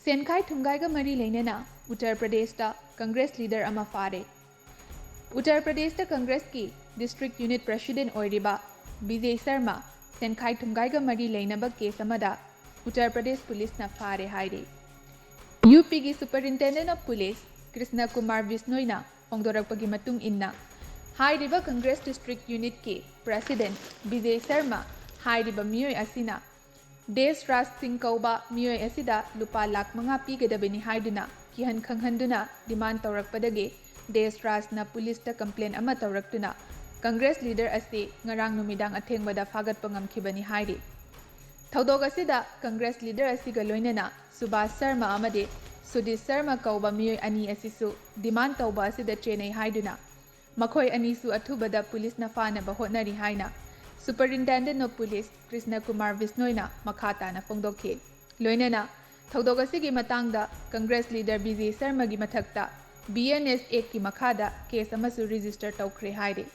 Senkhai Thumkhai ga mari Leinana Uttar Pradesh ta Congress leader ama Phare. Uttar Pradesh ta Congress ki District Unit President oiriba Vijay Sharma Senkhai Thumkhai ga mari Leinaba case amada Uttar Pradesh Police na Phare haire. UP ki Superintendent of Police Krishna Kumar Bisnoy na phongdorakpagi matung inna hairiba Congress District Unit ki President Vijay Sharma hairiba miyoi asina Desh Raj Singh Kauba miyoi asida lupa lakh manga pigadabani haiduna kihan khanghanduna demand tawrakpadage Desh Raj na police ta complaint ama tawraktuna Congress leader asi ngarang numidang athengbada fagatpa ngamkhibani hairi. Thaudog asida Congress leader asiga loinana Subhash Sharma amade Sudhir Sharma Kauba miyoi ani asisu demand tawba asida chenai haiduna makhoi anisu athubada police na fanaba hotnari haina Superintendent of Police Krishna Kumar Bisnoy na makata na phongdokhe. Loinana thaudog asigi matangda Congress leader Vijay Sharma gi mathakta BNS 8 ki makhada case amasu register tawkhre haire.